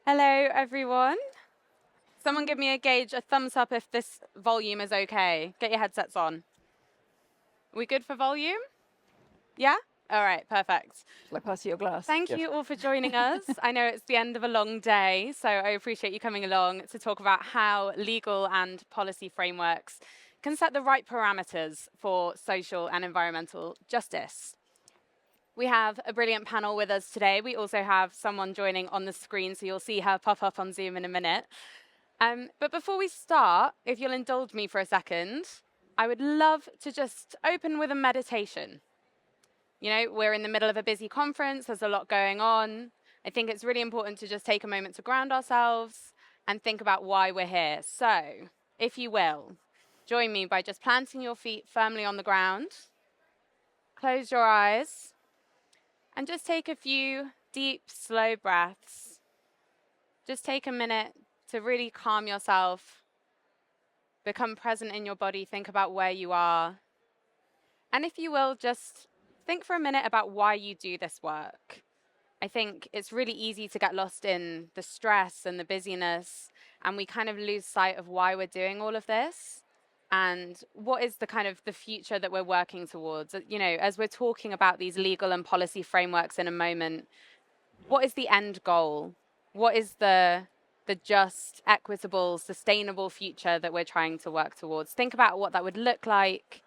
Hello, everyone. Someone give me a gauge, a thumbs up if this volume is okay. Get your headsets on. We good for volume? Yeah? All right, perfect. Shall I pass you your glass? Thank you all for joining us. I know it's the end of a long day, so I appreciate you coming along to talk about how legal and policy frameworks can set the right parameters for social and environmental justice. We have a brilliant panel with us today. We also have someone joining on the screen, so you'll see her pop up on Zoom in a minute. But before we start, if you'll indulge me for a second, I would love to just open with a meditation. You know, we're in the middle of a busy conference, there's a lot going on. I think it's really important to just take a moment to ground ourselves and think about why we're here. So, if you will, join me by just planting your feet firmly on the ground, close your eyes, and just take a few deep, slow breaths. Just take a minute to really calm yourself, become present in your body, think about where you are. And if you will, just think for a minute about why you do this work. I think it's really easy to get lost in the stress and the busyness, and we kind of lose sight of why we're doing all of this. And what is the kind of the future that we're working towards? You know, as we're talking about these legal and policy frameworks in a moment, what is the end goal? What is the just, equitable, sustainable future that we're trying to work towards? Think about what that would look like.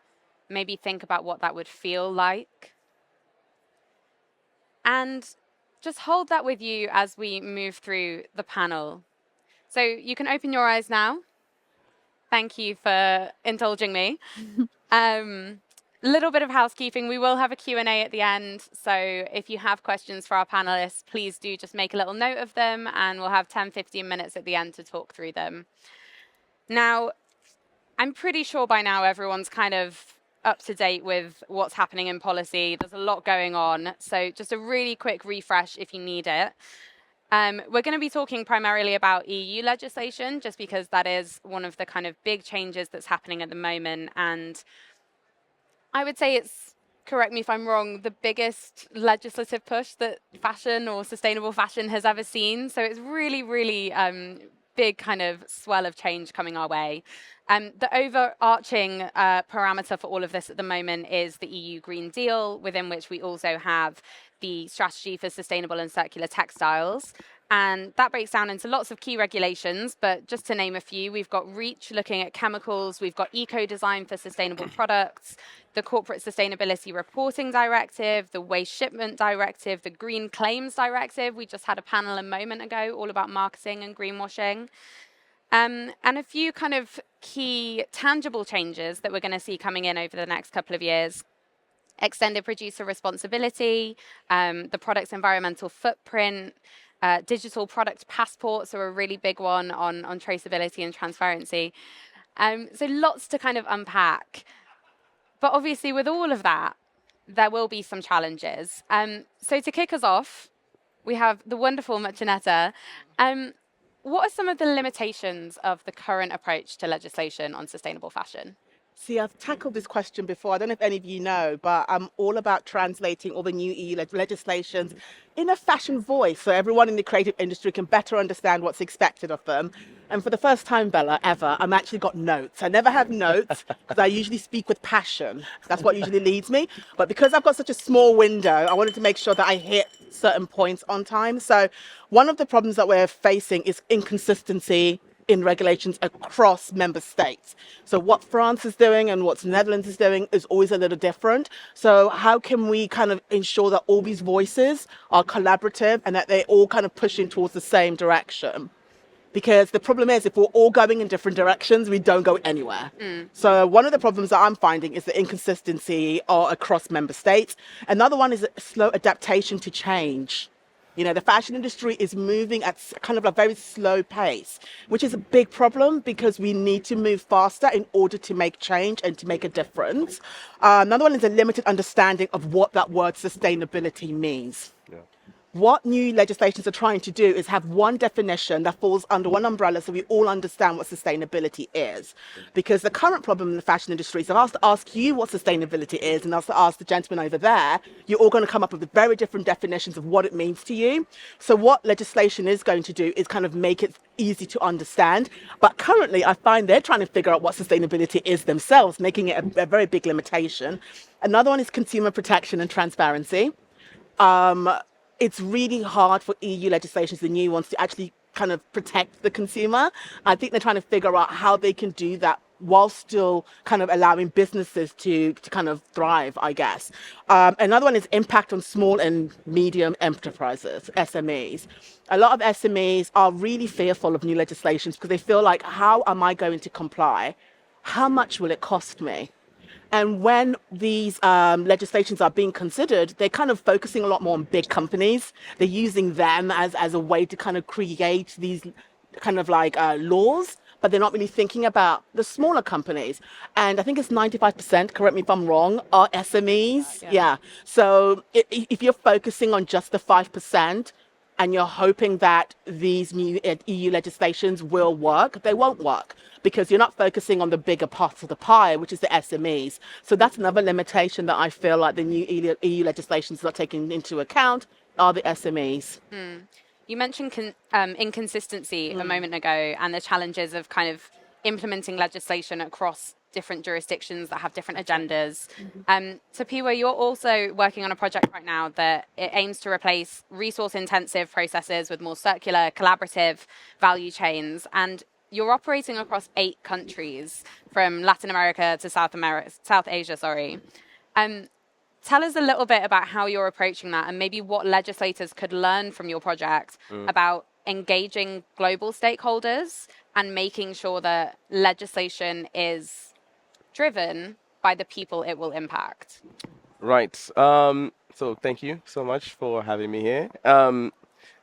Maybe think about what that would feel like. And just hold that with you as we move through the panel. So you can open your eyes now. Thank you for indulging me. Little bit of housekeeping. We will have a Q&A at the end. So if you have questions for our panelists, please do just make a little note of them, and we'll have 10, 15 minutes at the end to talk through them. Now, I'm pretty sure by now everyone's kind of up to date with what's happening in policy. There's a lot going on. So just a really quick refresh if you need it. We're going to be talking primarily about EU legislation, just because that is one of the kind of big changes that's happening at the moment. And I would say it's, correct me if I'm wrong, the biggest legislative push that fashion or sustainable fashion has ever seen. So it's really, really big kind of swell of change coming our way. The overarching parameter for all of this at the moment is the EU Green Deal, within which we also have the Strategy for Sustainable and Circular Textiles. And that breaks down into lots of key regulations, but just to name a few, we've got REACH looking at chemicals, we've got eco-design for sustainable products, the Corporate Sustainability Reporting Directive, the Waste Shipment Directive, the Green Claims Directive. We just had a panel a moment ago all about marketing and greenwashing. And a few kind of key tangible changes that we're going to see coming in over the next couple of years. Extended producer responsibility, the product's environmental footprint, digital product passports are a really big one on traceability and transparency. So lots to kind of unpack. But obviously with all of that, there will be some challenges. So to kick us off, we have the wonderful Muchaneta. What are some of the limitations of the current approach to legislation on sustainable fashion? See, I've tackled this question before. I don't know if any of you know, but I'm all about translating all the new EU legislations in a fashion voice so everyone in the creative industry can better understand what's expected of them. And for the first time, Bella, ever, I'm actually got notes. I never have notes because I usually speak with passion. That's what usually leads me. But because I've got such a small window, I wanted to make sure that I hit certain points on time. So one of the problems that we're facing is inconsistency in regulations across member states. So what France is doing and what Netherlands is doing is always a little different. So how can we kind of ensure that all these voices are collaborative and that they're all kind of pushing towards the same direction? Because the problem is if we're all going in different directions, we don't go anywhere. So one of the problems that I'm finding is the inconsistency across member states. Another one is a slow adaptation to change. You know, the fashion industry is moving at kind of a very slow pace, which is a big problem because we need to move faster in order to make change and to make a difference. Another one is a limited understanding of what that word sustainability means. What new legislations are trying to do is have one definition that falls under one umbrella so we all understand what sustainability is. Because the current problem in the fashion industry is if I was to ask you what sustainability is and I was to ask the gentleman over there, you're all going to come up with very different definitions of what it means to you. So what legislation is going to do is kind of make it easy to understand. But currently I find they're trying to figure out what sustainability is themselves, making it a very big limitation. Another one is consumer protection and transparency. It's really hard for EU legislations, the new ones, to actually kind of protect the consumer. I think they're trying to figure out how they can do that while still kind of allowing businesses to kind of thrive, I guess. Another one is impact on small and medium enterprises, SMEs. A lot of SMEs are really fearful of new legislations because they feel like, how am I going to comply? How much will it cost me? And when these legislations are being considered, they're kind of focusing a lot more on big companies. They're using them as a way to kind of create these kind of like laws, but they're not really thinking about the smaller companies. And I think it's 95%, correct me if I'm wrong, are SMEs. Yeah. So if you're focusing on just the 5%, and you're hoping that these new EU legislations will work, they won't work because you're not focusing on the bigger parts of the pie, which is the SMEs. So that's another limitation that I feel like the new EU legislations are taking into account are the SMEs. You mentioned inconsistency a moment ago and the challenges of kind of implementing legislation across different jurisdictions that have different agendas. Tapiwa, you're also working on a project right now that it aims to replace resource-intensive processes with more circular, collaborative value chains. And you're operating across 8 countries, from Latin America to South Asia, sorry. Tell us a little bit about how you're approaching that and maybe what legislators could learn from your project about engaging global stakeholders and making sure that legislation is driven by the people it will impact. Right. So thank you so much for having me here.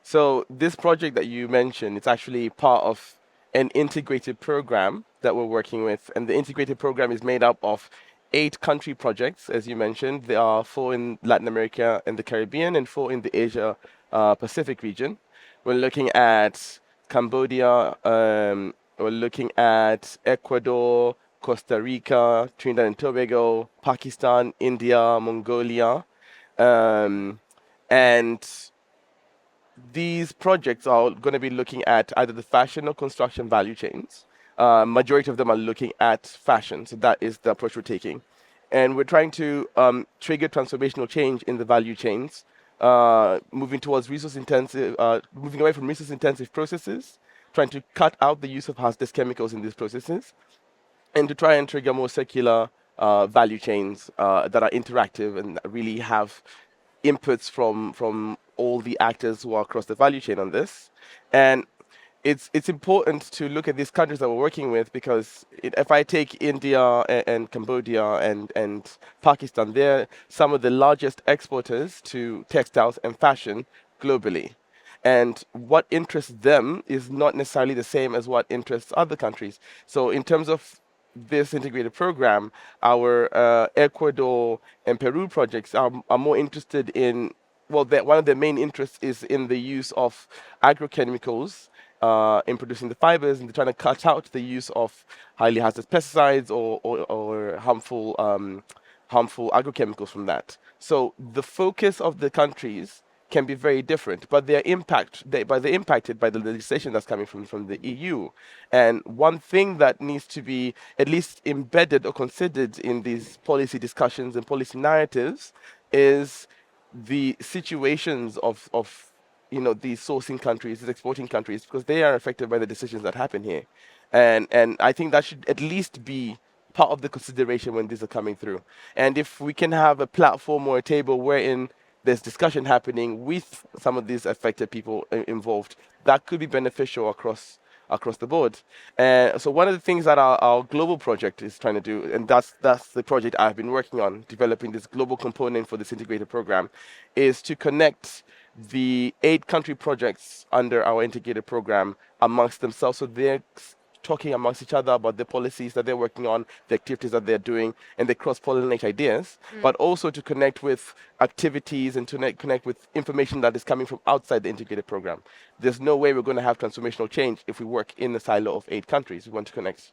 So this project that you mentioned, it's actually part of an integrated program that we're working with. And the integrated program is made up of 8 country projects, as you mentioned. There are 4 in Latin America and the Caribbean and 4 in the Asia Pacific region. We're looking at Cambodia, we're looking at Ecuador, Costa Rica, Trinidad and Tobago, Pakistan, India, Mongolia. And these projects are going to be looking at either the fashion or construction value chains. Majority of them are looking at fashion, so that is the approach we're taking. And we're trying to trigger transformational change in the value chains, moving towards moving away from resource-intensive processes, trying to cut out the use of hazardous chemicals in these processes, and to try and trigger more circular value chains that are interactive and really have inputs from all the actors who are across the value chain on this. And it's important to look at these countries that we're working with because if I take India and Cambodia and Pakistan, they're some of the largest exporters to textiles and fashion globally. And what interests them is not necessarily the same as what interests other countries. So in terms of this integrated program, our Ecuador and Peru projects are more interested in, well, one of their main interests is in the use of agrochemicals in producing the fibers, and they're trying to cut out the use of highly hazardous pesticides or harmful agrochemicals from that. So the focus of the countries can be very different, but they're impacted by the legislation that's coming from the EU. And one thing that needs to be at least embedded or considered in these policy discussions and policy narratives is the situations of these sourcing countries, these exporting countries, because they are affected by the decisions that happen here. And I think that should at least be part of the consideration when these are coming through. And if we can have a platform or a table wherein there's discussion happening with some of these affected people involved, that could be beneficial across the board. So one of the things that our global project is trying to do, and that's the project I've been working on, developing this global component for this integrated program, is to connect the 8 country projects under our integrated program amongst themselves, so they're talking amongst each other about the policies that they're working on, the activities that they're doing, and they cross-pollinate ideas, but also to connect with activities and to connect with information that is coming from outside the integrated program. There's no way we're going to have transformational change if we work in the silo of 8 countries. We want to connect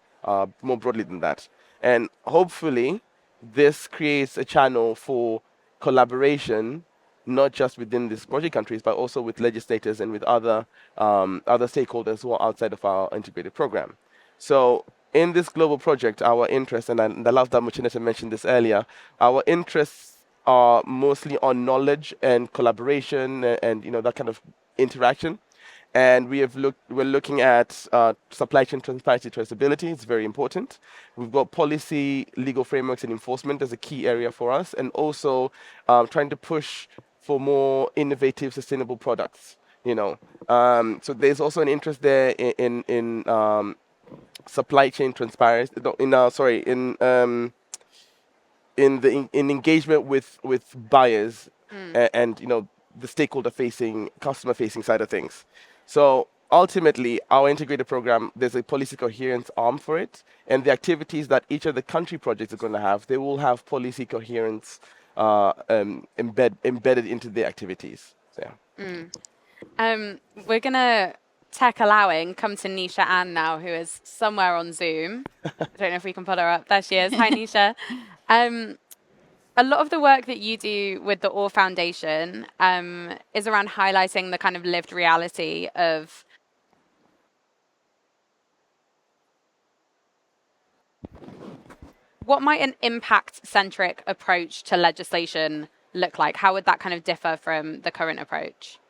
more broadly than that. And hopefully, this creates a channel for collaboration, not just within these project countries, but also with legislators and with other stakeholders who are outside of our integrated program. So in this global project, our interest, and I love that Muchaneta mentioned this earlier, our interests are mostly on knowledge and collaboration and that kind of interaction. And we're looking at supply chain transparency, traceability. It's very important. We've got policy, legal frameworks, and enforcement as a key area for us, and also trying to push for more innovative, sustainable products. So there's also an interest there in supply chain transparency. In engagement with buyers and the stakeholder-facing, customer-facing side of things. So ultimately, our integrated program, there's a policy coherence arm for it, and the activities that each of the country projects are going to have, they will have policy coherence embedded into the activities. So, yeah. We're going to, tech allowing, come to Neesha-Ann now, who is somewhere on Zoom. I don't know if we can put her up. There she is. Hi, Neesha. A lot of the work that you do with the OR Foundation is around highlighting the kind of lived reality of what might an impact-centric approach to legislation look like? How would that kind of differ from the current approach?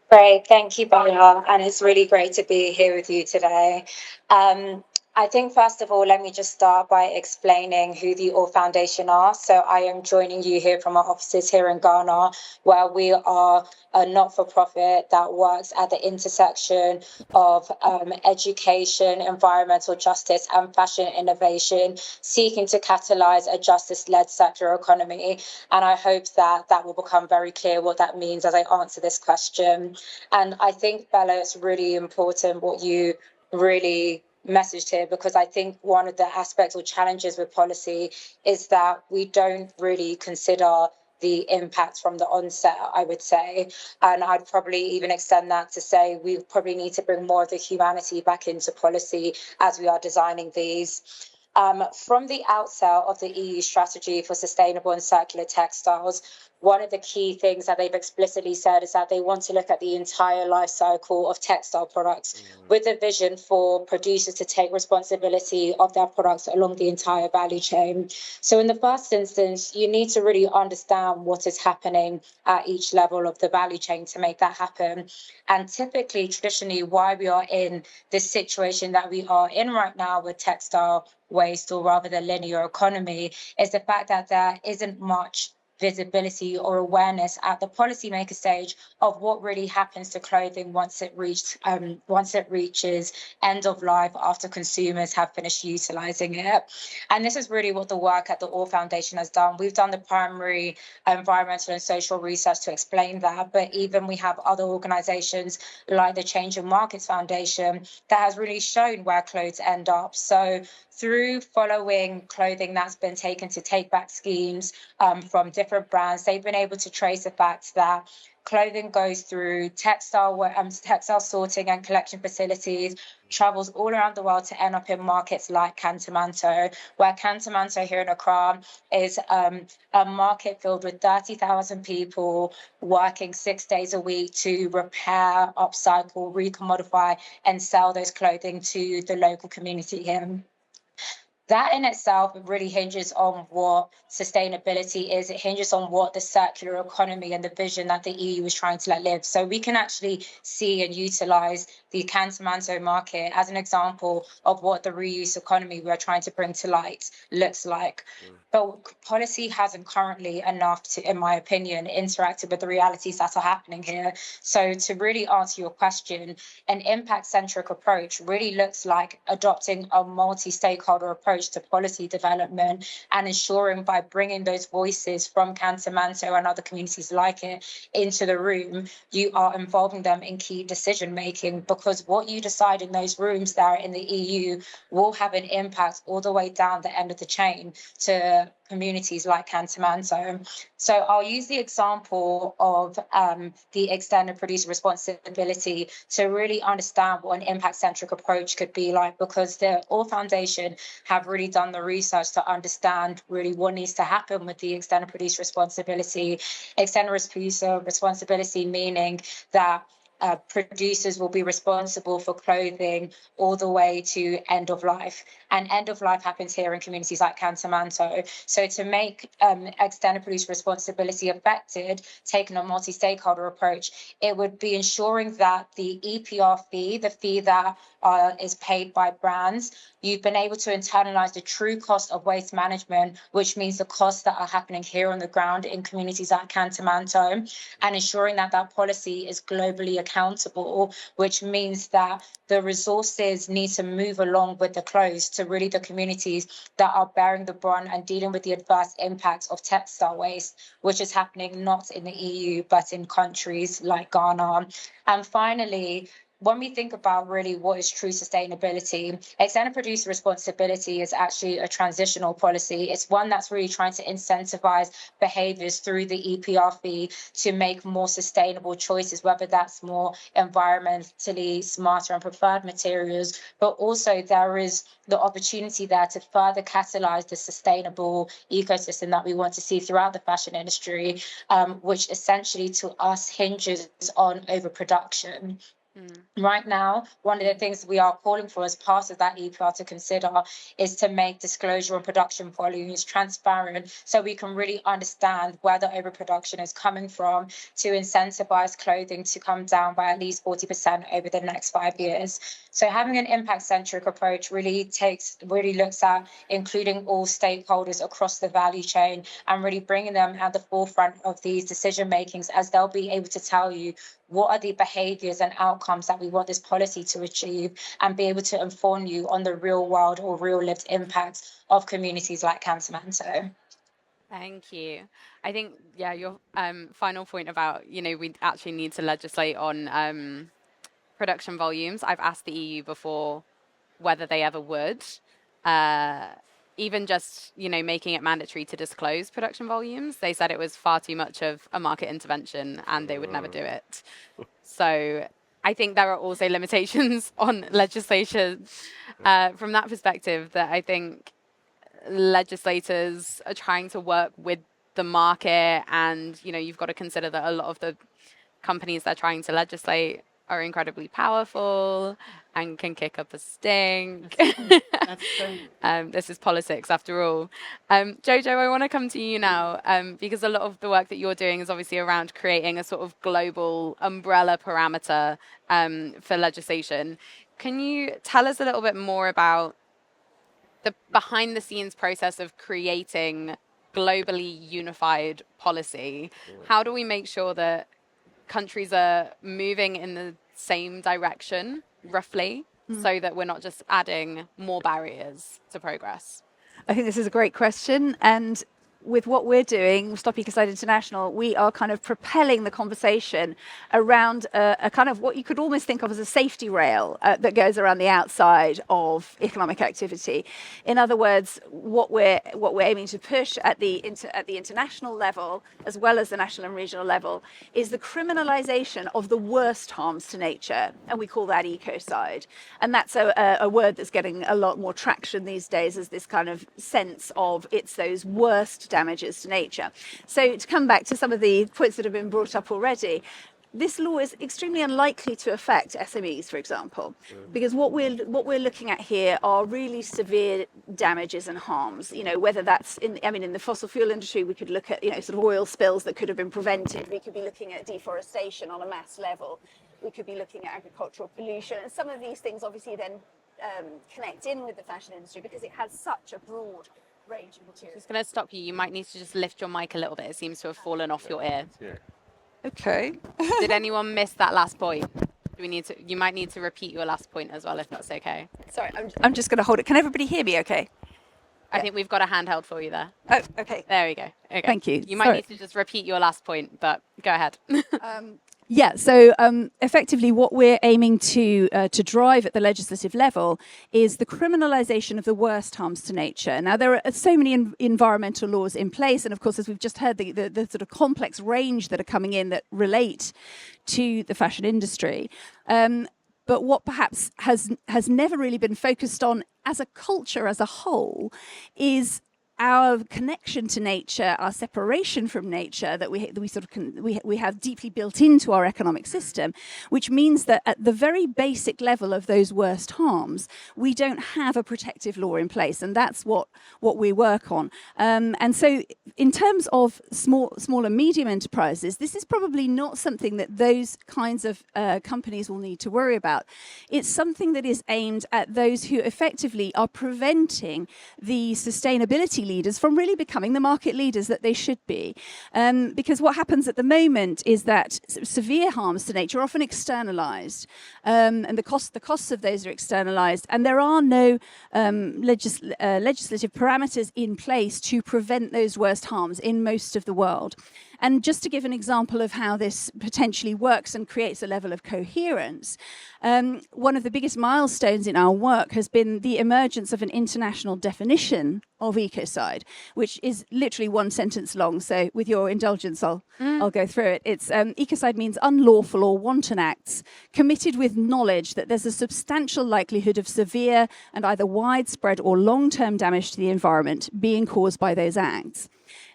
Great, thank you, Bella, and it's really great to be here with you today. I think, first of all, let me just start by explaining who the OR Foundation are. So I am joining you here from our offices here in Ghana, where we are a not-for-profit that works at the intersection of education, environmental justice, and fashion innovation, seeking to catalyze a justice-led circular economy. And I hope that will become very clear what that means as I answer this question. And I think, Bella, it's really important what you really messaged here, because I think one of the aspects or challenges with policy is that we don't really consider the impact from the onset, I would say. And I'd probably even extend that to say we probably need to bring more of the humanity back into policy as we are designing these. From the outset of the EU strategy for sustainable and circular textiles, one of the key things that they've explicitly said is that they want to look at the entire life cycle of textile products with a vision for producers to take responsibility of their products along the entire value chain. So in the first instance, you need to really understand what is happening at each level of the value chain to make that happen. And typically, traditionally, why we are in this situation that we are in right now with textile waste, or rather the linear economy, is the fact that there isn't much visibility or awareness at the policymaker stage of what really happens to clothing once it reaches end of life after consumers have finished utilizing it. And this is really what the work at the OR Foundation has done. We've done the primary environmental and social research to explain that, but even we have other organizations like the Change in Markets Foundation that has really shown where clothes end up. So through following clothing that's been taken to take back schemes from different brands, they've been able to trace the fact that clothing goes through textile sorting and collection facilities, travels all around the world to end up in markets like Cantamanto, where Cantamanto here in Accra is a market filled with 30,000 people working 6 days a week to repair, upcycle, recommodify, and sell those clothing to the local community here. That in itself really hinges on what sustainability is. It hinges on what the circular economy and the vision that the EU is trying to let live. So we can actually see and utilize the Cantamanto market as an example of what the reuse economy we're trying to bring to light looks like. But policy hasn't currently enough to, in my opinion, interacted with the realities that are happening here. So to really answer your question, an impact-centric approach really looks like adopting a multi-stakeholder approach approach to policy development, and ensuring by bringing those voices from Cantamanto and other communities like it into the room, you are involving them in key decision making, because what you decide in those rooms there in the EU will have an impact all the way down the end of the chain to communities like Cantamanto. So I'll use the example of the extended producer responsibility to really understand what an impact-centric approach could be like, because the All Foundation have really done the research to understand really what needs to happen with the extended producer responsibility. Extended producer responsibility meaning that producers will be responsible for clothing all the way to end of life. And end of life happens here in communities like Cantamanto. So to make extended producer responsibility effective, taking a multi-stakeholder approach, it would be ensuring that the EPR fee, the fee that is paid by brands, you've been able to internalize the true cost of waste management, which means the costs that are happening here on the ground in communities like Cantamanto, and ensuring that that policy is globally accountable, which means that the resources need to move along with the clothes to really the communities that are bearing the brunt and dealing with the adverse impacts of textile waste, which is happening not in the EU, but in countries like Ghana. And finally, when we think about really what is true sustainability, extended producer responsibility is actually a transitional policy. It's one that's really trying to incentivize behaviors through the EPR fee to make more sustainable choices, whether that's more environmentally smarter and preferred materials, but also there is the opportunity there to further catalyze the sustainable ecosystem that we want to see throughout the fashion industry, which essentially to us hinges on overproduction. Right now, one of the things we are calling for as part of that EPR to consider is to make disclosure on production volumes transparent, so we can really understand where the overproduction is coming from, to incentivize clothing to come down by at least 40% over the next 5 years. So having an impact-centric approach really looks at including all stakeholders across the value chain and really bringing them at the forefront of these decision makings, as they'll be able to tell you what are the behaviors and outcomes that we want this policy to achieve, and be able to inform you on the real world or real lived impacts of communities like Cantamanto. Thank you. I think, yeah, your final point about, we actually need to legislate on production volumes. I've asked the EU before whether they ever would. Even just, making it mandatory to disclose production volumes, they said it was far too much of a market intervention and they would never do it. So I think there are also limitations on legislation from that perspective, that I think legislators are trying to work with the market, and, you've got to consider that a lot of the companies they're trying to legislate are incredibly powerful and can kick up a stink. That's true. This is politics after all. Jojo, I want to come to you now, because a lot of the work that you're doing is obviously around creating a sort of global umbrella parameter for legislation. Can you tell us a little bit more about the behind the scenes process of creating globally unified policy? How do we make sure that countries are moving in the same direction, roughly, so that we're not just adding more barriers to progress? I think this is a great question. And with what we're doing, Stop Ecocide International, we are kind of propelling the conversation around a kind of what you could almost think of as a safety rail that goes around the outside of economic activity. In other words, what we're aiming to push at the international level, as well as the national and regional level, is the criminalization of the worst harms to nature, and we call that ecocide. And that's a word that's getting a lot more traction these days, as this kind of sense of it's those worst damages to nature. So to come back to some of the points that have been brought up already, this law is extremely unlikely to affect SMEs, for example, because what we're looking at here are really severe damages and harms. Whether that's in the fossil fuel industry, we could look at sort of oil spills that could have been prevented. We could be looking at deforestation on a mass level. We could be looking at agricultural pollution, and some of these things obviously then connect in with the fashion industry because it has such a broad range of materials. Just going to stop you. You might need to just lift your mic a little bit. It seems to have fallen off your ear. Yeah. Okay. Did anyone miss that last point? You might need to repeat your last point as well, if that's okay. Sorry, I'm just going to hold it. Can everybody hear me okay? I think we've got a handheld for you there. Oh, okay. There we go. Okay. Thank you. You might Sorry. need to just repeat your last point, but go ahead. Yeah, so effectively what we're aiming to drive at the legislative level is the criminalisation of the worst harms to nature. Now, there are so many environmental laws in place, and of course, as we've just heard, the sort of complex range that are coming in that relate to the fashion industry. But what perhaps has never really been focused on as a culture as a whole is our connection to nature, our separation from nature that we have deeply built into our economic system, which means that at the very basic level of those worst harms, we don't have a protective law in place, and that's what we work on. And so, in terms of small and medium enterprises, this is probably not something that those kinds of companies will need to worry about. It's something that is aimed at those who effectively are preventing the sustainability leaders from really becoming the market leaders that they should be. Because what happens at the moment is that severe harms to nature are often externalized, and the costs of those are externalized, and there are no legislative parameters in place to prevent those worst harms in most of the world. And just to give an example of how this potentially works and creates a level of coherence, one of the biggest milestones in our work has been the emergence of an international definition of ecocide, which is literally one sentence long. So with your indulgence, I'll go through it. It's ecocide means unlawful or wanton acts committed with knowledge that there's a substantial likelihood of severe and either widespread or long-term damage to the environment being caused by those acts.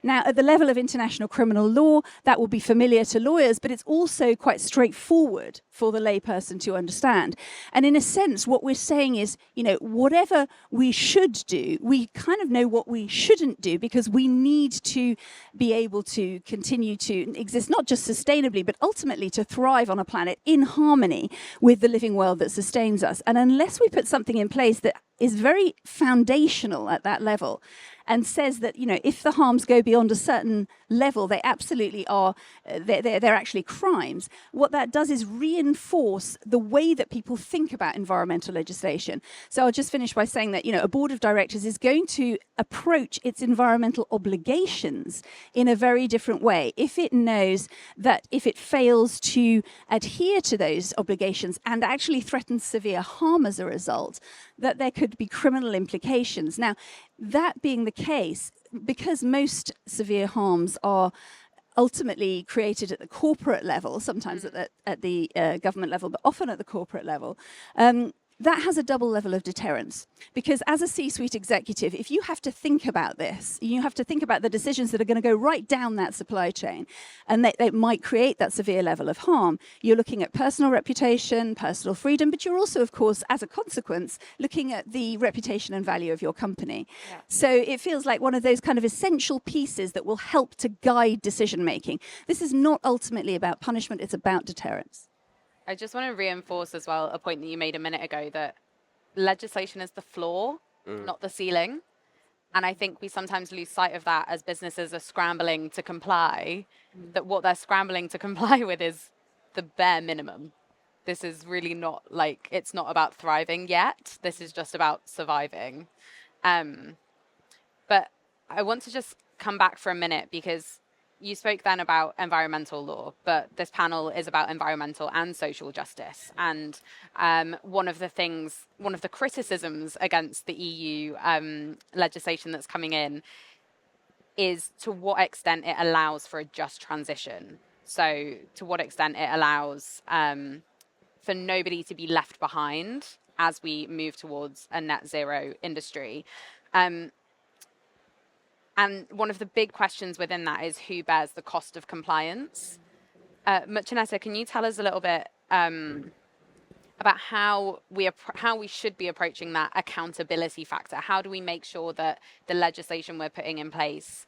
Now, at the level of international criminal law, that will be familiar to lawyers, but it's also quite straightforward for the layperson to understand. And in a sense, what we're saying is, whatever we should do, we kind of know what we shouldn't do, because we need to be able to continue to exist, not just sustainably, but ultimately to thrive on a planet in harmony with the living world that sustains us. And unless we put something in place that is very foundational at that level, and says that, if the harms go beyond a certain level, they absolutely are, they're actually crimes. What that does is reinforce the way that people think about environmental legislation. So I'll just finish by saying that, a board of directors is going to approach its environmental obligations in a very different way if it knows that if it fails to adhere to those obligations and actually threatens severe harm as a result, that there could be criminal implications. Now, that being the case, because most severe harms are ultimately created at the corporate level, sometimes at the government level, but often at the corporate level, that has a double level of deterrence. Because as a C-suite executive, if you have to think about this, you have to think about the decisions that are going to go right down that supply chain, and they might create that severe level of harm. You're looking at personal reputation, personal freedom, but you're also, of course, as a consequence, looking at the reputation and value of your company. Yeah. So it feels like one of those kind of essential pieces that will help to guide decision-making. This is not ultimately about punishment, it's about deterrence. I just want to reinforce as well a point that you made a minute ago, that legislation is the floor, not the ceiling. And I think we sometimes lose sight of that as businesses are scrambling to comply, that what they're scrambling to comply with is the bare minimum. This is really not it's not about thriving yet. This is just about surviving. But I want to just come back for a minute, because you spoke then about environmental law, but this panel is about environmental and social justice. And one of the criticisms against the EU legislation that's coming in is to what extent it allows for a just transition. So to what extent it allows for nobody to be left behind as we move towards a net zero industry. And one of the big questions within that is who bears the cost of compliance. Muchaneta, can you tell us a little bit about how we should be approaching that accountability factor? How do we make sure that the legislation we're putting in place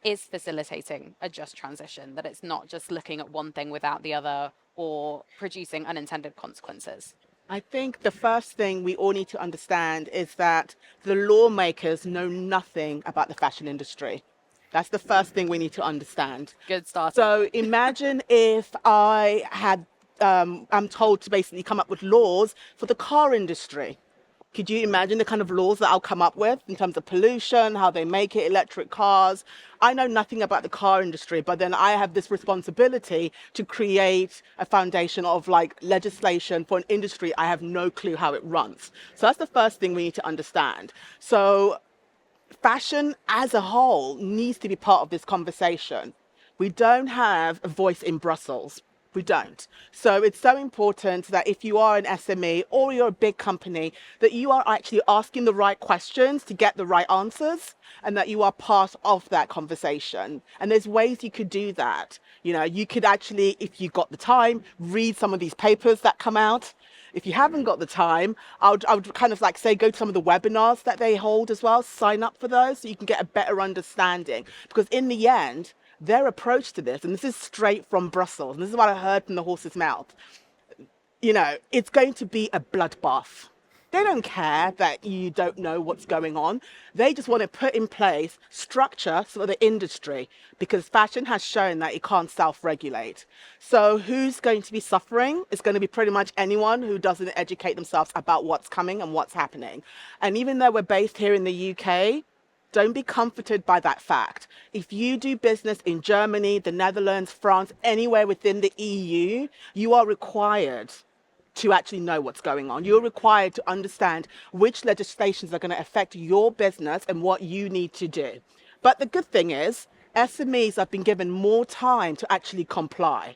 is facilitating a just transition, that it's not just looking at one thing without the other or producing unintended consequences? I think the first thing we all need to understand is that the lawmakers know nothing about the fashion industry. That's the first thing we need to understand. Good start. So imagine if I'm told to basically come up with laws for the car industry. Could you imagine the kind of laws that I'll come up with in terms of pollution, how they make it, electric cars? I know nothing about the car industry, but then I have this responsibility to create a foundation of like legislation for an industry I have no clue how it runs. So that's the first thing we need to understand. So fashion as a whole needs to be part of this conversation. We don't have a voice in Brussels. We don't. So it's so important that if you are an SME or you're a big company, that you are actually asking the right questions to get the right answers, and that you are part of that conversation. And there's ways you could do that. You know, you could actually, if you've got the time, read some of these papers that come out. If you haven't got the time, I would kind of like say go to some of the webinars that they hold as well, sign up for those so you can get a better understanding. Because in the end, their approach to this, and this is straight from Brussels, and this is what I heard from the horse's mouth, you know, it's going to be a bloodbath. They don't care that you don't know what's going on. They just want to put in place structure for the industry, because fashion has shown that it can't self-regulate. So who's going to be suffering? It's going to be pretty much anyone who doesn't educate themselves about what's coming and what's happening. And even though we're based here in the UK, don't be comforted by that fact. If you do business in Germany, the Netherlands, France, anywhere within the EU, you are required to actually know what's going on. You're required to understand which legislations are going to affect your business and what you need to do. But the good thing is, SMEs have been given more time to actually comply.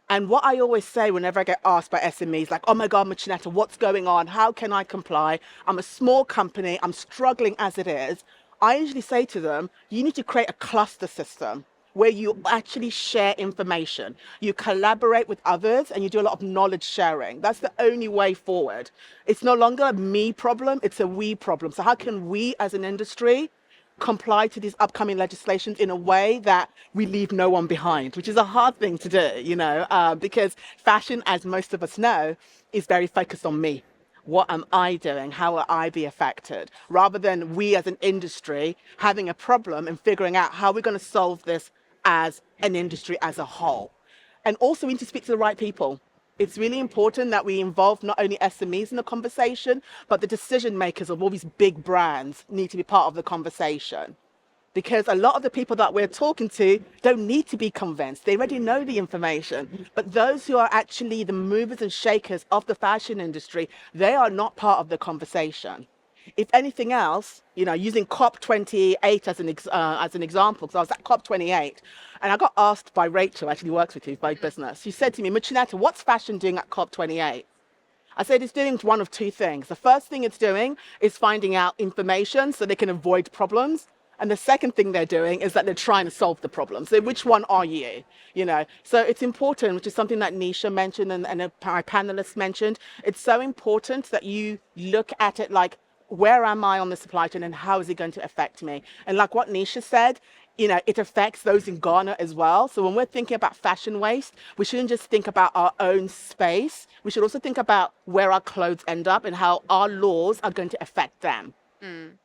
And what I always say whenever I get asked by SMEs, like, oh my God, Muchaneta, what's going on? How can I comply? I'm a small company. I'm struggling as it is. I usually say to them, you need to create a cluster system where you actually share information. You collaborate with others and you do a lot of knowledge sharing. That's the only way forward. It's no longer a me problem, it's a we problem. So how can we as an industry comply to these upcoming legislations in a way that we leave no one behind, which is a hard thing to do, you know, because fashion, as most of us know, is very focused on me. What am I doing? How will I be affected? Rather than we as an industry having a problem and figuring out how we're going to solve this as an industry as a whole. And also we need to speak to the right people. It's really important that we involve not only SMEs in the conversation, but the decision makers of all these big brands need to be part of the conversation. Because a lot of the people that we're talking to don't need to be convinced. They already know the information. But those who are actually the movers and shakers of the fashion industry, they are not part of the conversation. If anything else, you know, using COP28 as an example, because I was at COP28, and I got asked by Rachel, actually works with you, by business. She said to me, Muchaneta, what's fashion doing at COP28? I said it's doing one of two things. The first thing it's doing is finding out information so they can avoid problems. And the second thing they're doing is that they're trying to solve the problem. So which one are you? You know, so it's important, which is something that Neesha mentioned and our panelists mentioned. It's so important that you look at it like, where am I on the supply chain and how is it going to affect me? And like what Neesha said, you know, it affects those in Ghana as well. So when we're thinking about fashion waste, we shouldn't just think about our own space. We should also think about where our clothes end up and how our laws are going to affect them.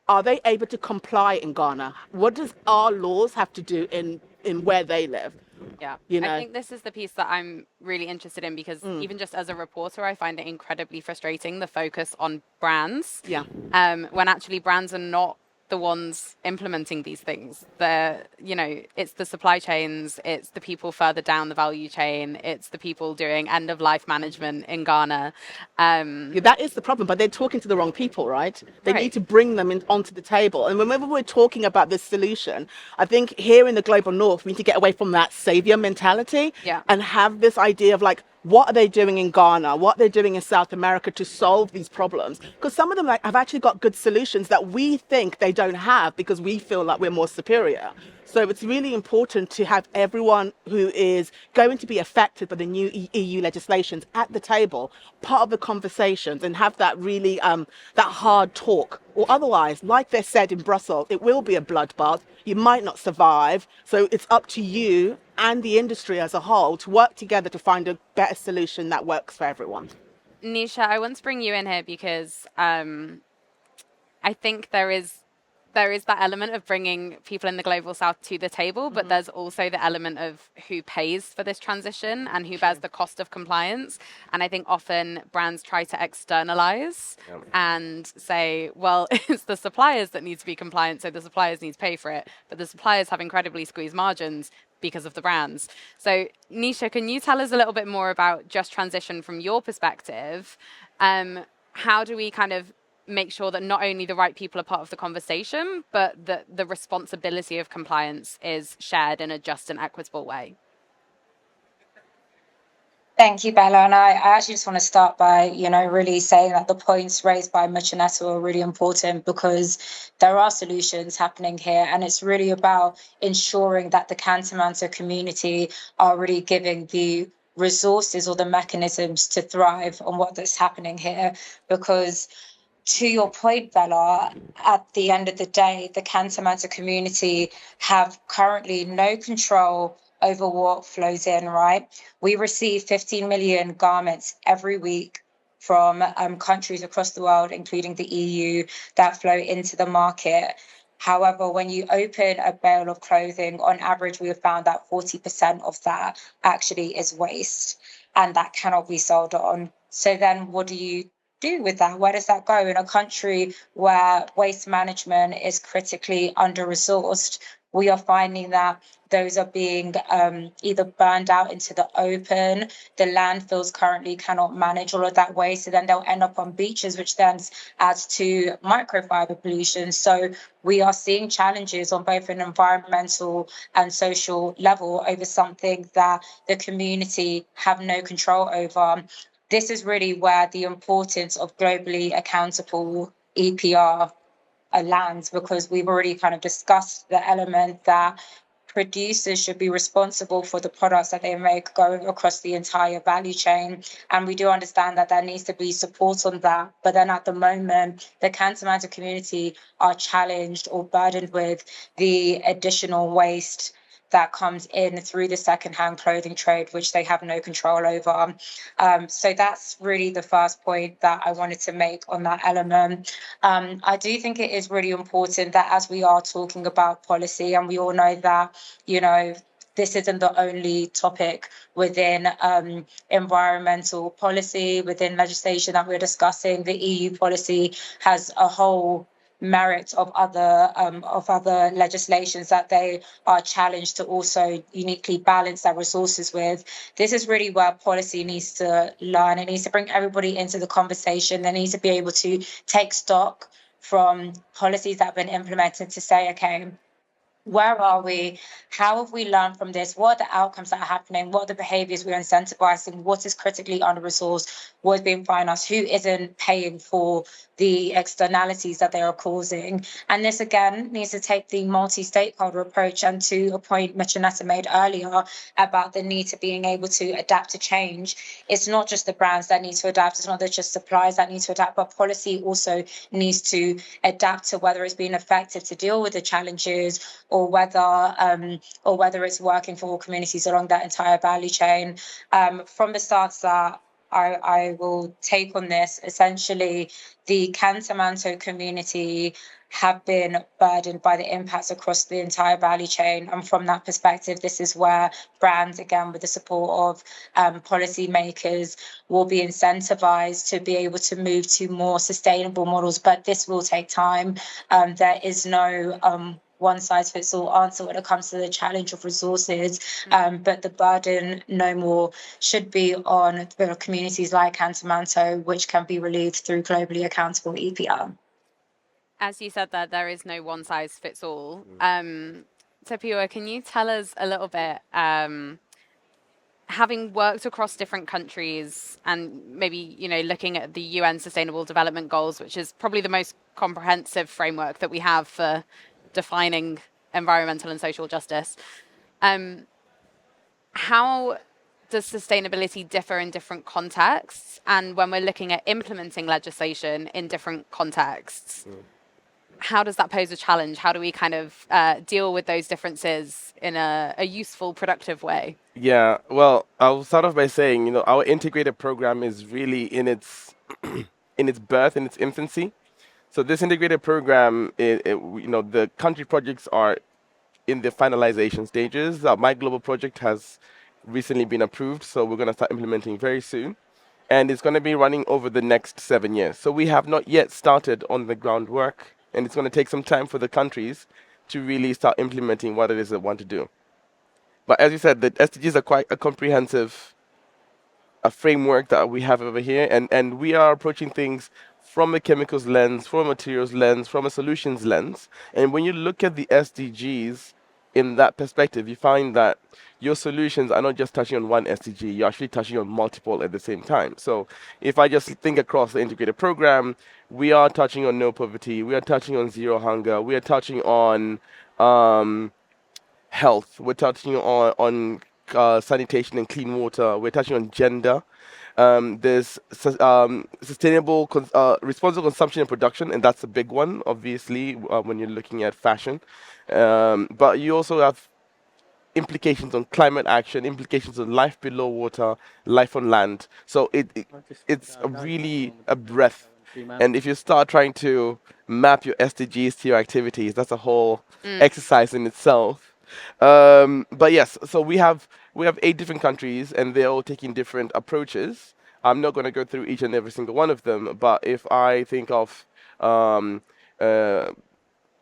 Are they able to comply in Ghana? What does our laws have to do in where they live? Yeah, you know? I think this is the piece that I'm really interested in, because even just as a reporter, I find it incredibly frustrating, the focus on brands. Yeah. When actually brands are not the ones implementing these things. They're, you know, it's the supply chains, it's the people further down the value chain, it's the people doing end of life management in Ghana. Yeah, that is the problem, but they're talking to the wrong people, right? They Right. need to bring them onto the table. And whenever we're talking about this solution, I think here in the global north, we need to get away from that savior mentality and have this idea of like, what are they doing in Ghana? What are they doing in South America to solve these problems? Because some of them have actually got good solutions that we think they don't have because we feel like we're more superior. So it's really important to have everyone who is going to be affected by the new EU legislations at the table, part of the conversations, and have that really that hard talk. Or otherwise, like they said in Brussels, it will be a bloodbath. You might not survive. So it's up to you and the industry as a whole to work together to find a better solution that works for everyone. Neesha, I want to bring you in here because I think there is there is that element of bringing people in the global south to the table, but there's also the element of who pays for this transition and who bears the cost of compliance. And I think often brands try to externalize and say, well, it's the suppliers that need to be compliant, so the suppliers need to pay for it. But the suppliers have incredibly squeezed margins because of the brands. So Neesha, can you tell us a little bit more about just transition from your perspective? How do we kind of make sure that not only the right people are part of the conversation, but that the responsibility of compliance is shared in a just and equitable way? Thank you, Bella. And I actually just want to start by, really saying that the points raised by Muchaneta are really important, because there are solutions happening here. And it's really about ensuring that the Cantamanto community are really giving the resources or the mechanisms to thrive on what that's happening here. Because to your point, Bella, at the end of the day, the Cantamanto community have currently no control over what flows in, right? We receive 15 million garments every week from countries across the world, including the EU, that flow into the market. However, when you open a bale of clothing, on average, we have found that 40% of that actually is waste, and that cannot be sold on. So then what do you do with that? Where does that go? In a country where waste management is critically under-resourced, we are finding that those are being either burned out into the open. The landfills currently cannot manage all of that waste, so then they'll end up on beaches, which then adds to microfiber pollution. So we are seeing challenges on both an environmental and social level over something that the community have no control over. This is really where the importance of globally accountable EPR lands, because we've already kind of discussed the element that producers should be responsible for the products that they make going across the entire value chain. And we do understand that there needs to be support on that. But then at the moment, the Cantamanto community are challenged or burdened with the additional waste that comes in through the secondhand clothing trade, which they have no control over. So that's really the first point that I wanted to make on that element. I do think it is really important that as we are talking about policy, and we all know that, this isn't the only topic within environmental policy, within legislation that we're discussing. The EU policy has a whole merit of other legislations that they are challenged to also uniquely balance their resources with. This is really where policy needs to learn. It needs to bring everybody into the conversation. They need to be able to take stock from policies that have been implemented to say, okay, where are we? How have we learned from this? What are the outcomes that are happening? What are the behaviors we're incentivizing? What is critically under-resourced? What is being financed? Who isn't paying for the externalities that they are causing? And this, again, needs to take the multi-stakeholder approach. And to a point Muchaneta made earlier about the need to being able to adapt to change, it's not just the brands that need to adapt. It's not just suppliers that need to adapt, but policy also needs to adapt to whether it's being effective to deal with the challenges, or whether it's working for all communities along that entire value chain. From the stance that I will take on this, essentially, the Cantamanto community have been burdened by the impacts across the entire value chain. And from that perspective, this is where brands, again, with the support of policymakers, will be incentivized to be able to move to more sustainable models. But this will take time. There is no one-size-fits-all answer when it comes to the challenge of resources, but the burden no more should be on the communities like Cantamanto, which can be relieved through globally accountable EPR. As you said, there is no one-size-fits-all. Tapiwa, can you tell us a little bit, having worked across different countries and maybe, looking at the UN Sustainable Development Goals, which is probably the most comprehensive framework that we have for defining environmental and social justice. How does sustainability differ in different contexts? And when we're looking at implementing legislation in different contexts, how does that pose a challenge? How do we kind of deal with those differences in a useful, productive way? Yeah, well, I'll start off by saying, our integrated program is really in its in its birth, in its infancy. So this integrated program, the country projects are in the finalization stages. My global project has recently been approved, so we're going to start implementing very soon. And it's going to be running over the next 7 years. So we have not yet started on the groundwork, and it's going to take some time for the countries to really start implementing what it is they want to do. But as you said, the SDGs are quite a comprehensive framework that we have over here, and we are approaching things from a chemicals lens, from a materials lens, from a solutions lens. And when you look at the SDGs in that perspective, you find that your solutions are not just touching on one SDG, you're actually touching on multiple at the same time. So if I just think across the integrated program, we are touching on no poverty, we are touching on zero hunger, we are touching on health, we're touching on sanitation and clean water, we're touching on gender. There's sustainable, responsible consumption and production, and that's a big one, obviously, when you're looking at fashion. But you also have implications on climate action, implications on life below water, life on land. So it's really a breadth. And if you start trying to map your SDGs to your activities, that's a whole exercise in itself. But yes, so we have 8 different countries, and they're all taking different approaches. I'm not going to go through each and every single one of them, but if I think of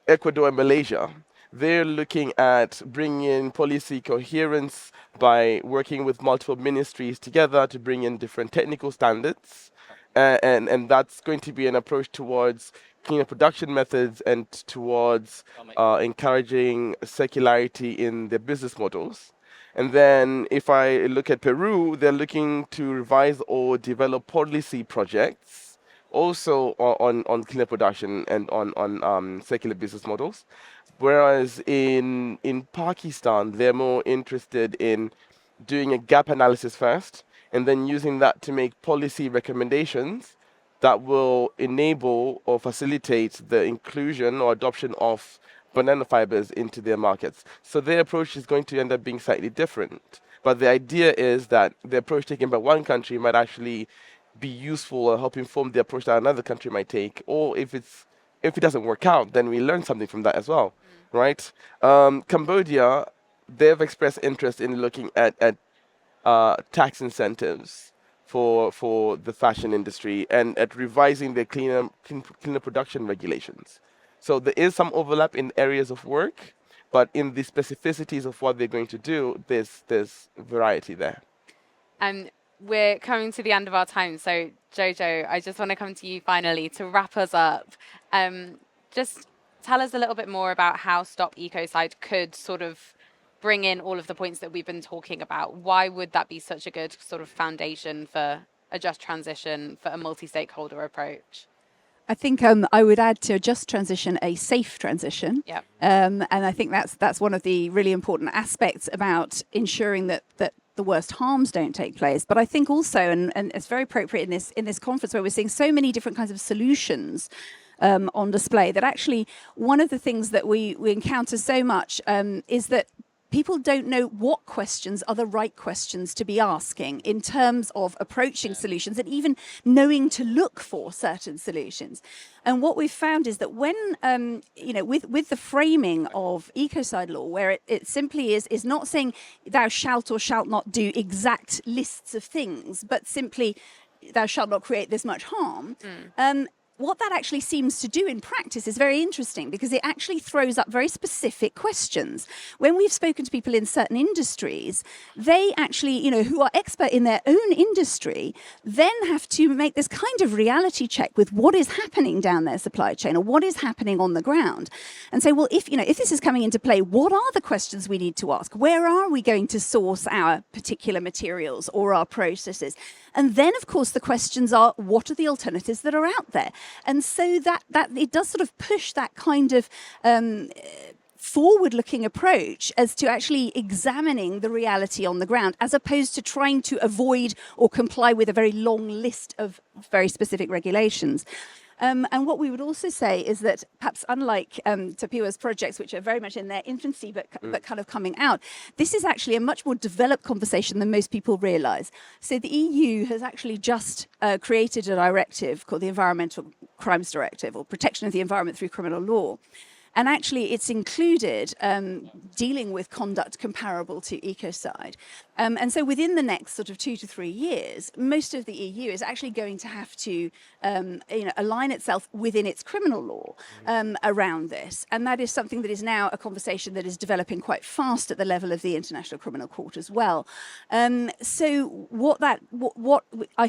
Ecuador and Malaysia, they're looking at bringing in policy coherence by working with multiple ministries together to bring in different technical standards. And that's going to be an approach towards cleaner production methods and towards encouraging circularity in their business models. And then if I look at Peru, they're looking to revise or develop policy projects also on cleaner production and on circular business models. Whereas in Pakistan, they're more interested in doing a gap analysis first, and then using that to make policy recommendations that will enable or facilitate the inclusion or adoption of banana fibers into their markets. So their approach is going to end up being slightly different. But the idea is that the approach taken by one country might actually be useful or help inform the approach that another country might take. Or if it doesn't work out, then we learn something from that as well, right? Cambodia, they've expressed interest in looking at tax incentives for the fashion industry and at revising their cleaner production regulations. So there is some overlap in areas of work, but in the specificities of what they're going to do, there's variety there. We're coming to the end of our time, so Jojo, I just want to come to you finally to wrap us up. Just tell us a little bit more about how Stop Ecocide could sort of bring in all of the points that we've been talking about. Why would that be such a good sort of foundation for a just transition, for a multi-stakeholder approach? I think I would add to a just transition a safe transition. Yep. And I think that's one of the really important aspects about ensuring that the worst harms don't take place. But I think also, and it's very appropriate in this conference where we're seeing so many different kinds of solutions on display, that actually one of the things that we encounter so much is that people don't know what questions are the right questions to be asking in terms of approaching solutions and even knowing to look for certain solutions. And what we've found is that when, with the framing of Ecocide law, where it simply is not saying thou shalt or shalt not do exact lists of things, but simply thou shalt not create this much harm, what that actually seems to do in practice is very interesting, because it actually throws up very specific questions. When we've spoken to people in certain industries, they actually, who are expert in their own industry, then have to make this kind of reality check with what is happening down their supply chain or what is happening on the ground, and say, well, if this is coming into play, what are the questions we need to ask? Where are we going to source our particular materials or our processes? And then, of course, the questions are, what are the alternatives that are out there? And so that it does sort of push that kind of forward-looking approach as to actually examining the reality on the ground, as opposed to trying to avoid or comply with a very long list of very specific regulations. And what we would also say is that perhaps unlike Tapiwa's projects, which are very much in their infancy but kind of coming out, this is actually a much more developed conversation than most people realise. So the EU has actually just created a directive called the Environmental Crimes Directive, or Protection of the Environment Through Criminal Law. And actually, it's included dealing with conduct comparable to Ecocide. And so within the next sort of 2 to 3 years, most of the EU is actually going to have to align itself within its criminal law around this. And that is something that is now a conversation that is developing quite fast at the level of the International Criminal Court as well. So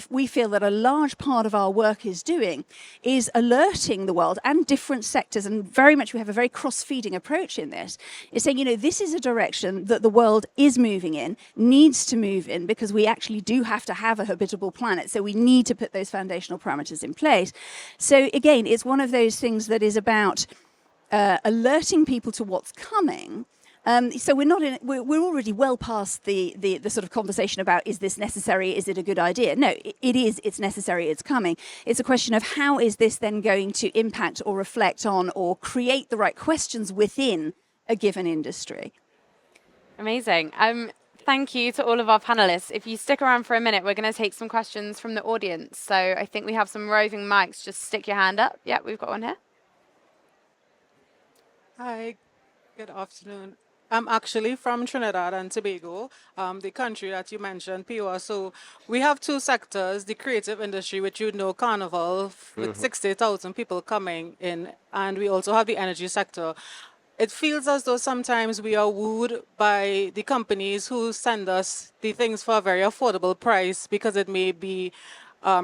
we feel that a large part of our work is doing is alerting the world and different sectors, and very much we have a very cross-feeding approach in this, is saying, this is a direction that the world is moving in, needs to move in, because we actually do have to have a habitable planet. So we need to put those foundational parameters in place. So again, it's one of those things that is about alerting people to what's coming. So we're already well past the sort of conversation about, is this necessary, is it a good idea? No, it's necessary, it's coming. It's a question of how is this then going to impact or reflect on or create the right questions within a given industry. Amazing. Thank you to all of our panelists. If you stick around for a minute, we're going to take some questions from the audience. So I think we have some roving mics. Just stick your hand up. Yeah, we've got one here. Hi, good afternoon. I'm actually from Trinidad and Tobago, the country that you mentioned, PIWA. So we have two sectors, the creative industry, which you know, Carnival, with 60,000 people coming in, and we also have the energy sector. It feels as though sometimes we are wooed by the companies who send us the things for a very affordable price because it may be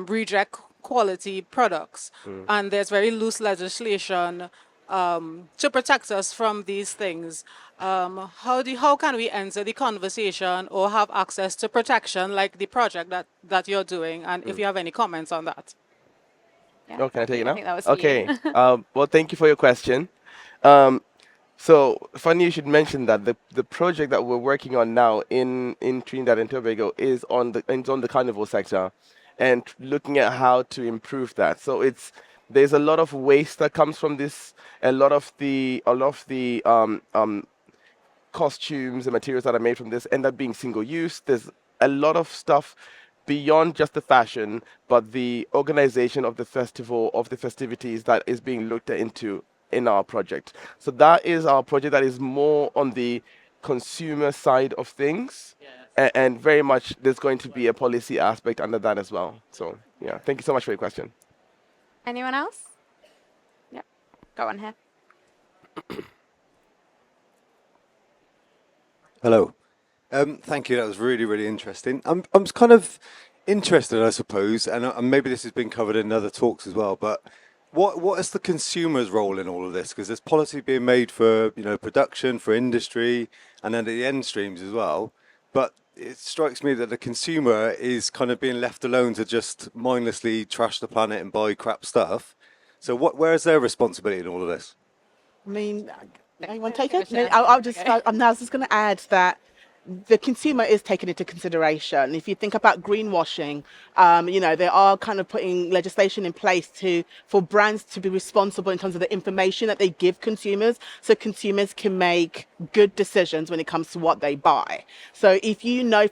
reject quality products. And there's very loose legislation to protect us from these things. How can we enter the conversation or have access to protection like the project that you're doing? And if you have any comments on that. Yeah, Oh, can I take it now? I think that was Okay. you. Well, thank you for your question. So funny you should mention that the project that we're working on now in Trinidad and Tobago is on the carnival sector, and looking at how to improve that. So there's a lot of waste that comes from this. A lot of the costumes and materials that are made from this end up being single use. There's a lot of stuff beyond just the fashion, but the organization of the festival, of the festivities that is being looked into in our project. So that is our project that is more on the consumer side of things. And very much there's going to be a policy aspect under that as well. So yeah, thank you so much for your question. Anyone else? Yep. Go on here. Hello. Thank you. That was really, really interesting. I'm kind of interested, I suppose, and maybe this has been covered in other talks as well, but what is the consumer's role in all of this? Because there's policy being made for production, for industry, and then at the end streams as well. But it strikes me that the consumer is kind of being left alone to just mindlessly trash the planet and buy crap stuff. So where is their responsibility in all of this? I mean, you want to take it? No, I was just going to add that the consumer is taken into consideration. If you think about greenwashing, they are kind of putting legislation in place for brands to be responsible in terms of the information that they give consumers, so consumers can make good decisions when it comes to what they buy. So if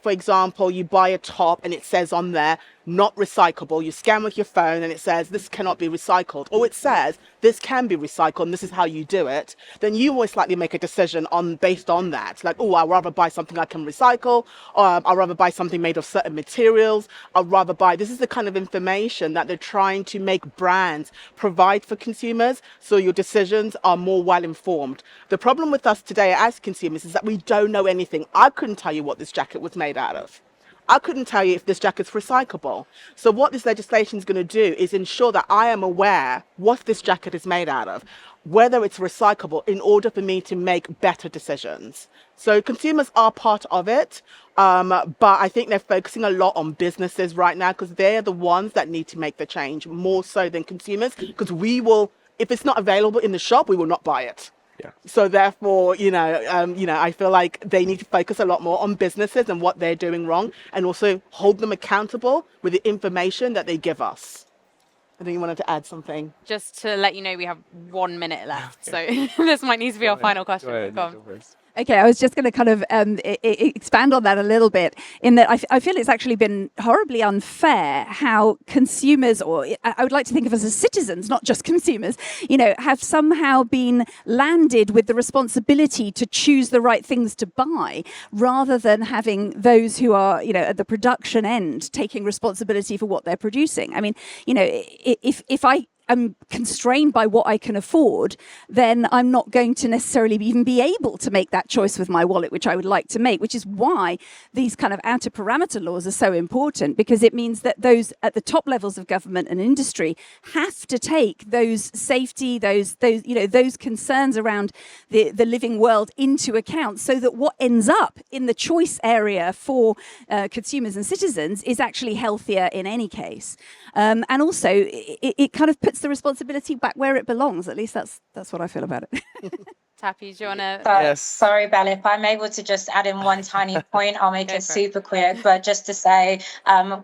for example, you buy a top and it says on there, not recyclable, you scan with your phone and it says this cannot be recycled, or it says this can be recycled and this is how you do it, then you most likely make a decision based on that. Like, oh, I'd rather buy something I can recycle, or I'd rather buy something made of certain materials. I'd rather buy, this is the kind of information that they're trying to make brands provide for consumers, so your decisions are more well informed. The problem with us today as consumers is that we don't know anything. I couldn't tell you what this jacket was made out of. I couldn't tell you if this jacket's recyclable. So what this legislation is going to do is ensure that I am aware what this jacket is made out of, whether it's recyclable, in order for me to make better decisions. So consumers are part of it, but I think they're focusing a lot on businesses right now because they're the ones that need to make the change more so than consumers, because if it's not available in the shop, we will not buy it. Yeah. So therefore, I feel like they need to focus a lot more on businesses and what they're doing wrong, and also hold them accountable with the information that they give us. I think you wanted to add something. Just to let you know, we have 1 minute left, so this might need to be our final question. Go on. Okay, I was just going to kind of expand on that a little bit, in that I feel it's actually been horribly unfair how consumers, or I would like to think of us as citizens, not just consumers, have somehow been landed with the responsibility to choose the right things to buy, rather than having those who are, at the production end taking responsibility for what they're producing. I mean, if I'm constrained by what I can afford, then I'm not going to necessarily even be able to make that choice with my wallet, which I would like to make, which is why these kind of outer parameter laws are so important, because it means that those at the top levels of government and industry have to take those safety, those concerns around the living world into account, so that what ends up in the choice area for consumers and citizens is actually healthier in any case. And also, it kind of puts the responsibility back where it belongs. At least that's what I feel about it. Tappy, do you want to? Yes. Sorry, Belle, if I'm able to just add in one tiny point, I'll make it super quick. But just to say,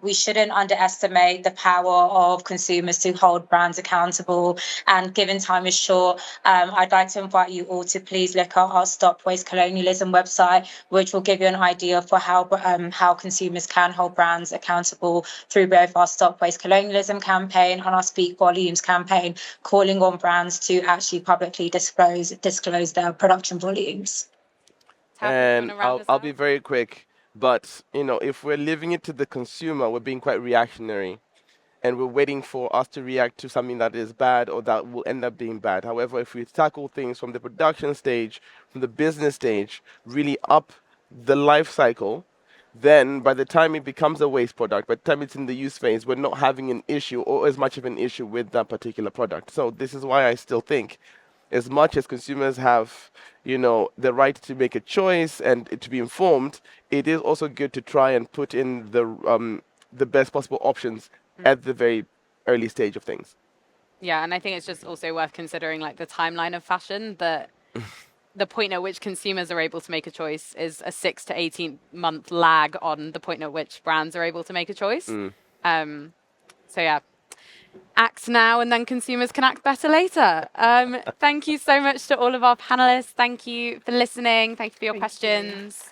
we shouldn't underestimate the power of consumers to hold brands accountable. And given time is short, I'd like to invite you all to please look at our Stop Waste Colonialism website, which will give you an idea for how consumers can hold brands accountable through both our Stop Waste Colonialism campaign and our Speak Volumes campaign, calling on brands to actually publicly disclose their production volumes. And I'll be very quick, but if we're leaving it to the consumer, we're being quite reactionary, and we're waiting for us to react to something that is bad or that will end up being bad. However, if we tackle things from the production stage, from the business stage, really up the life cycle, then by the time it becomes a waste product, by the time it's in the use phase, we're not having an issue or as much of an issue with that particular product. So this is why I still think, as much as consumers have, the right to make a choice and to be informed, it is also good to try and put in the best possible options at the very early stage of things. Yeah, and I think it's just also worth considering the timeline of fashion, that the point at which consumers are able to make a choice is a 6 to 18 month lag on the point at which brands are able to make a choice. So yeah. Act now, and then consumers can act better later. Thank you so much to all of our panelists. Thank you for listening. Thank you for your questions.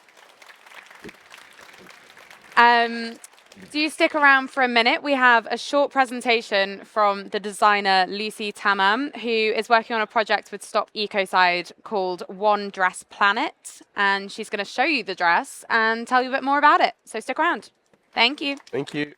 Do stick around for a minute. We have a short presentation from the designer Lucy Tamam, who is working on a project with Stop Ecocide called One Dress Planet. And she's going to show you the dress and tell you a bit more about it. So stick around. Thank you. Thank you.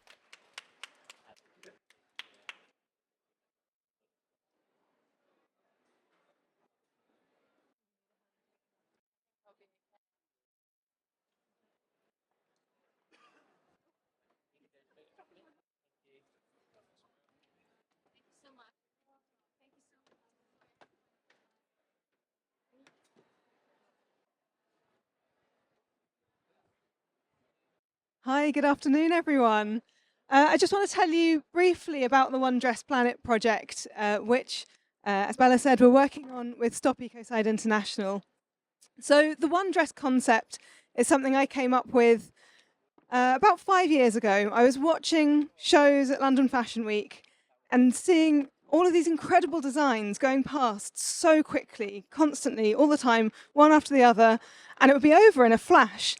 Hi, good afternoon, everyone. I just want to tell you briefly about the One Dress Planet project, which, as Bella said, we're working on with Stop Ecocide International. So the One Dress concept is something I came up with about 5 years ago. I was watching shows at London Fashion Week and seeing all of these incredible designs going past so quickly, constantly, all the time, one after the other, and it would be over in a flash.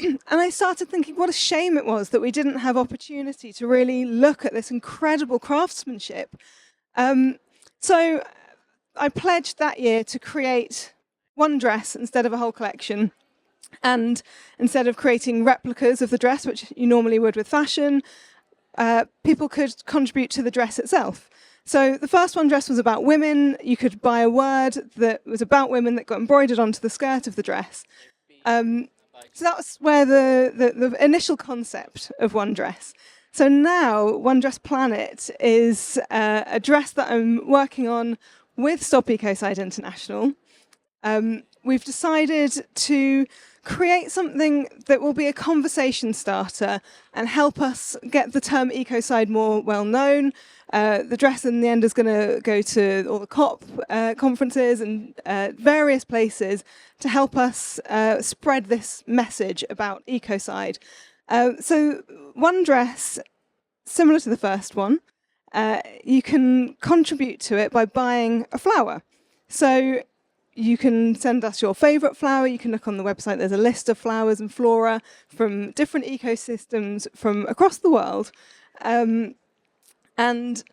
And I started thinking what a shame it was that we didn't have opportunity to really look at this incredible craftsmanship. So I pledged that year to create one dress instead of a whole collection. And instead of creating replicas of the dress, which you normally would with fashion, people could contribute to the dress itself. So the first one dress was about women. You could buy a word that was about women that got embroidered onto the skirt of the dress. So that was where the initial concept of One Dress. So now One Dress Planet is a dress that I'm working on with Stop Ecocide International. We've decided to create something that will be a conversation starter and help us get the term ecocide more well known. The dress in the end is going to go to all the COP conferences and various places to help us spread this message about ecocide. So one dress, similar to the first one, you can contribute to it by buying a flower. So you can send us your favourite flower. You can look on the website. There's a list of flowers and flora from different ecosystems from across the world. And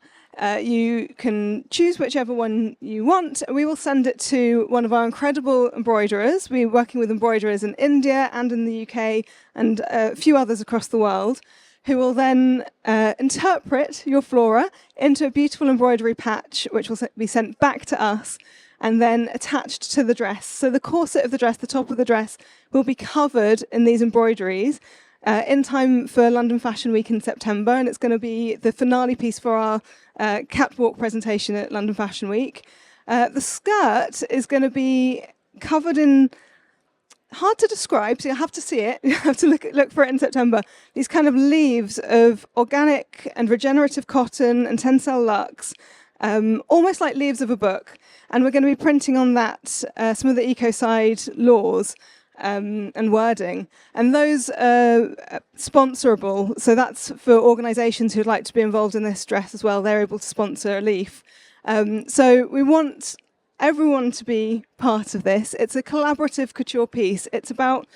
you can choose whichever one you want. We will send it to one of our incredible embroiderers. We're working with embroiderers in India and in the UK and a few others across the world, who will then interpret your flora into a beautiful embroidery patch, which will be sent back to us and then attached to the dress. So the corset of the dress, the top of the dress, will be covered in these embroideries in time for London Fashion Week in September, and it's going to be the finale piece for our catwalk presentation at London Fashion Week. The skirt is going to be covered in, hard to describe, so you'll have to see it. You have to look for it in September. These kind of leaves of organic and regenerative cotton and tencel luxe, almost like leaves of a book. And we're going to be printing on that some of the Ecocide laws and wording. And those are sponsorable. So that's for organisations who'd like to be involved in this dress as well. They're able to sponsor a leaf. So we want everyone to be part of this. It's a collaborative couture piece. It's about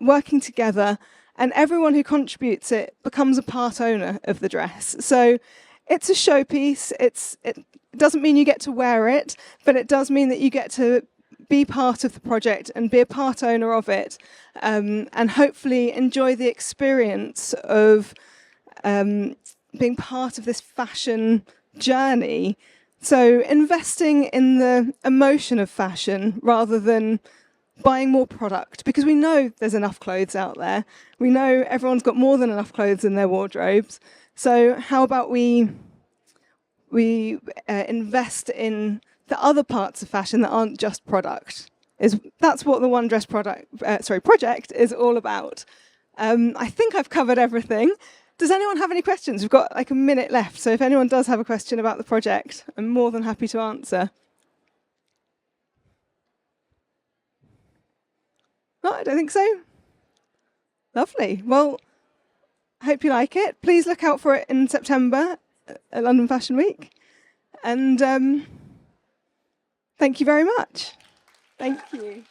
working together, and everyone who contributes it becomes a part owner of the dress. So it's a showpiece. It doesn't mean you get to wear it, but it does mean that you get to be part of the project and be a part owner of it, and hopefully enjoy the experience of being part of this fashion journey. So investing in the emotion of fashion rather than buying more product, because we know there's enough clothes out there. We know everyone's got more than enough clothes in their wardrobes. So how about we invest in the other parts of fashion that aren't just product? That's what the One Dress project is all about. I think I've covered everything. Does anyone have any questions? We've got like a minute left, so if anyone does have a question about the project, I'm more than happy to answer. No, I don't think so. Lovely. Well, I hope you like it. Please look out for it in September at London Fashion Week. And thank you very much. Thank you.